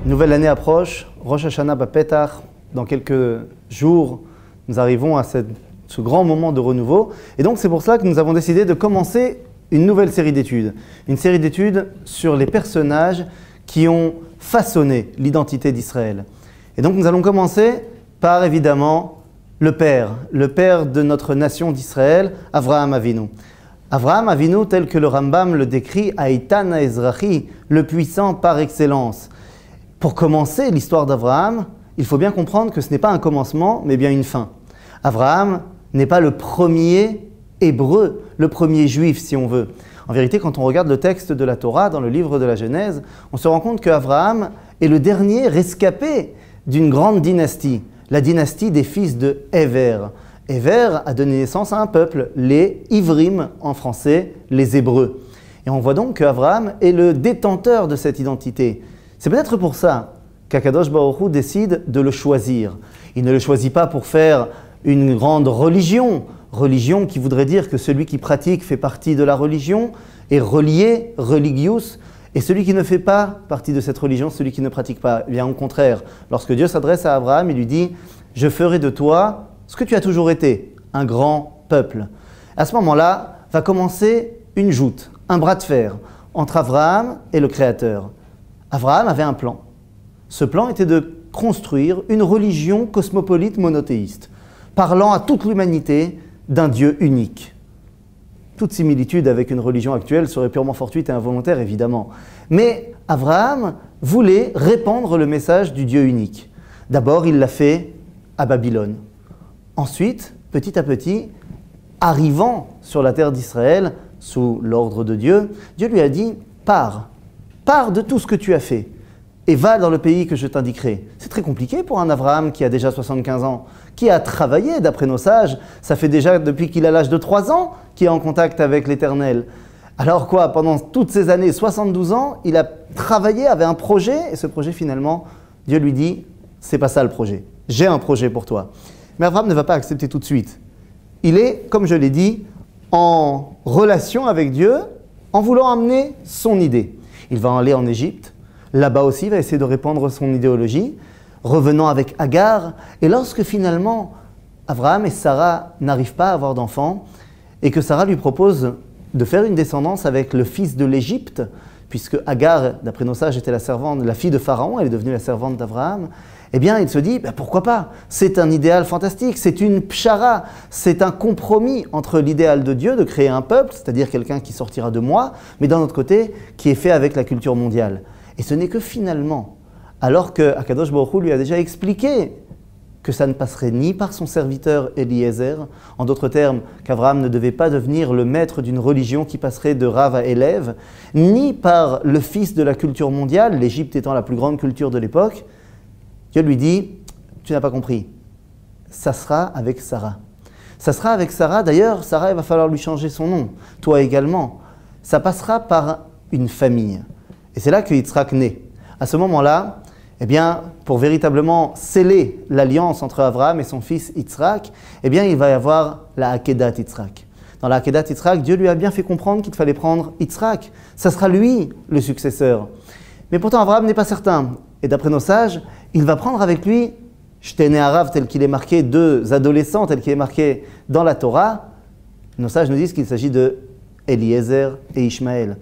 Nouvelle année approche, Rosh Hashanah Bapetach. Dans quelques jours, nous arrivons à ce grand moment de renouveau. Et donc c'est pour cela que nous avons décidé de commencer une nouvelle série d'études. Une série d'études sur les personnages qui ont façonné l'identité d'Israël. Et donc nous allons commencer par évidemment le père de notre nation d'Israël, Avraham Avinu. Avraham Avinu, tel que le Rambam le décrit, Aitan Ezrahi, le puissant par excellence. Pour commencer l'histoire d'Avraham, il faut bien comprendre que ce n'est pas un commencement, mais bien une fin. Avraham n'est pas le premier hébreu, le premier juif si on veut. En vérité, quand on regarde le texte de la Torah dans le livre de la Genèse, on se rend compte qu'Avraham est le dernier rescapé d'une grande dynastie, la dynastie des fils de Héver. Héver a donné naissance à un peuple, les Ivrim en français, les Hébreux. Et on voit donc qu'Avraham est le détenteur de cette identité. C'est peut-être pour ça qu'Akadosh Baruch Hu décide de le choisir. Il ne le choisit pas pour faire une grande religion qui voudrait dire que celui qui pratique fait partie de la religion, est relié, religius, et celui qui ne fait pas partie de cette religion, celui qui ne pratique pas. Eh bien, au contraire, lorsque Dieu s'adresse à Abraham, il lui dit « Je ferai de toi ce que tu as toujours été, un grand peuple ». À ce moment-là, va commencer une joute, un bras de fer entre Abraham et le Créateur. Abraham avait un plan. Ce plan était de construire une religion cosmopolite monothéiste, parlant à toute l'humanité d'un Dieu unique. Toute similitude avec une religion actuelle serait purement fortuite et involontaire, évidemment. Mais Abraham voulait répandre le message du Dieu unique. D'abord, il l'a fait à Babylone. Ensuite, petit à petit, arrivant sur la terre d'Israël, sous l'ordre de Dieu, Dieu lui a dit « Pars de tout ce que tu as fait et va dans le pays que je t'indiquerai. » C'est très compliqué pour un Abraham qui a déjà 75 ans, qui a travaillé, d'après nos sages, ça fait déjà depuis qu'il a l'âge de 3 ans qu'il est en contact avec l'Éternel. Alors quoi, pendant toutes ces années, 72 ans, il a travaillé, avait un projet, et ce projet finalement, Dieu lui dit « C'est pas ça le projet, j'ai un projet pour toi. » Mais Abraham ne va pas accepter tout de suite. Il est, comme je l'ai dit, en relation avec Dieu, en voulant amener son idée. Il va aller en Égypte, là-bas aussi il va essayer de répandre son idéologie, revenant avec Agar, et lorsque finalement Abraham et Sarah n'arrivent pas à avoir d'enfants, et que Sarah lui propose de faire une descendance avec le fils de l'Égypte, puisque Agar, d'après nos sages, était la fille de Pharaon, elle est devenue la servante d'Abraham, eh bien il se dit, pourquoi pas? C'est un idéal fantastique, c'est une pshara, c'est un compromis entre l'idéal de Dieu de créer un peuple, c'est-à-dire quelqu'un qui sortira de moi, mais d'un autre côté, qui est fait avec la culture mondiale. Et ce n'est que finalement, alors que Akadosh Baruch Hu lui a déjà expliqué que ça ne passerait ni par son serviteur Eliezer, en d'autres termes, qu'Abraham ne devait pas devenir le maître d'une religion qui passerait de rave à élève, ni par le fils de la culture mondiale, l'Égypte étant la plus grande culture de l'époque. Dieu lui dit, tu n'as pas compris, ça sera avec Sarah. Ça sera avec Sarah, d'ailleurs, Sarah, il va falloir lui changer son nom, toi également. Ça passera par une famille. Et c'est là que Yitzhak naît. À ce moment-là, eh bien, pour véritablement sceller l'alliance entre Abraham et son fils Yitzhak, eh bien, il va y avoir la Akedat Yitzhak. Dans la Akedat Yitzhak, Dieu lui a bien fait comprendre qu'il fallait prendre Yitzhak. Ça sera lui le successeur. Mais pourtant, Abraham n'est pas certain. Et d'après nos sages, il va prendre avec lui Shtene Harav, tel qu'il est marqué, 2 adolescents, tel qu'il est marqué dans la Torah. Nos sages nous disent qu'il s'agit de Eliezer et Ishmaël.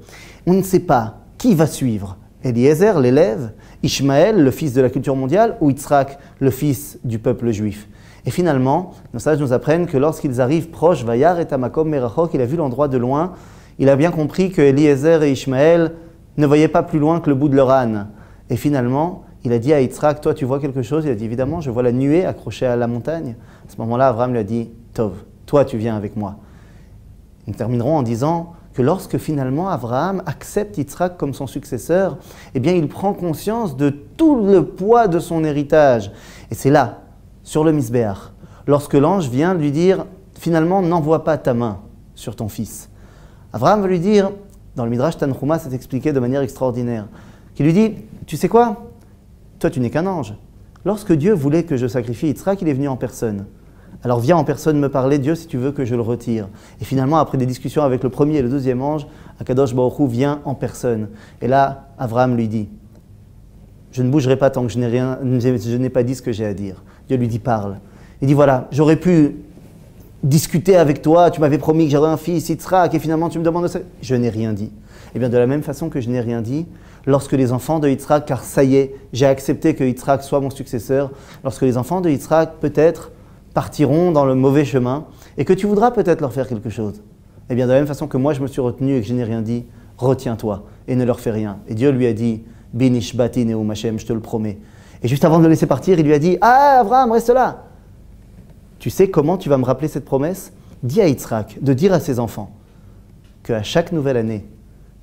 On ne sait pas qui va suivre. Eliezer, l'élève, Ishmaël, le fils de la culture mondiale, ou Yitzhak, le fils du peuple juif. Et finalement, nos sages nous apprennent que lorsqu'ils arrivent proches, Vayar et Tamakom Merachok, il a vu l'endroit de loin, il a bien compris que Eliezer et Ishmaël ne voyaient pas plus loin que le bout de leur âne. Et finalement, il a dit à Yitzhak, toi tu vois quelque chose? Il a dit, évidemment, je vois la nuée accrochée à la montagne. À ce moment-là, Abraham lui a dit, Tov, toi tu viens avec moi. Nous terminerons en disant que lorsque finalement Abraham accepte Yitzhak comme son successeur, eh bien il prend conscience de tout le poids de son héritage. Et c'est là, sur le Misbéach, lorsque l'ange vient lui dire, finalement n'envoie pas ta main sur ton fils. Abraham va lui dire, dans le Midrash Tanchuma, c'est expliqué de manière extraordinaire, qui lui dit, tu sais quoi? Toi tu n'es qu'un ange. Lorsque Dieu voulait que je sacrifie Yitzhak, il est venu en personne. Alors viens en personne me parler, Dieu, si tu veux que je le retire. Et finalement, après des discussions avec le premier et le deuxième ange, Akadosh Baruch Hu vient en personne. Et là, Abraham lui dit, je ne bougerai pas tant que je n'ai pas dit ce que j'ai à dire. Dieu lui dit, parle. Il dit, voilà, j'aurais pu discuter avec toi, tu m'avais promis que j'aurais un fils, Yitzhak, et finalement tu me demandes ça. Je n'ai rien dit. Et bien de la même façon que je n'ai rien dit, lorsque les enfants de Yitzhak, car ça y est, j'ai accepté que Yitzhak soit mon successeur, lorsque les enfants de Yitzhak peut-être partiront dans le mauvais chemin, et que tu voudras peut-être leur faire quelque chose, et bien de la même façon que moi je me suis retenu et que je n'ai rien dit, retiens-toi et ne leur fais rien. Et Dieu lui a dit, Binish bati neum Hashem, je te le promets. Et juste avant de le laisser partir, il lui a dit, ah Abraham, reste là. Tu sais comment tu vas me rappeler cette promesse? Dis à Yitzhak de dire à ses enfants qu'à chaque nouvelle année,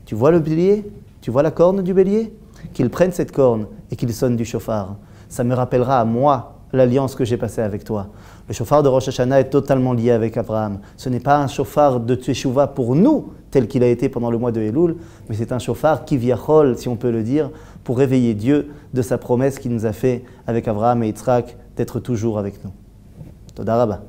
tu vois le bélier, tu vois la corne du bélier, qu'ils prennent cette corne et qu'ils sonnent du chauffard. Ça me rappellera à moi l'alliance que j'ai passée avec toi. Le chauffard de Rosh Hashanah est totalement lié avec Abraham. Ce n'est pas un chauffard de Teshuvah pour nous, tel qu'il a été pendant le mois de Elul, mais c'est un chauffard kivyachol, si on peut le dire, pour réveiller Dieu de sa promesse qu'il nous a fait avec Abraham et Yitzhak d'être toujours avec nous. Toda Rabba.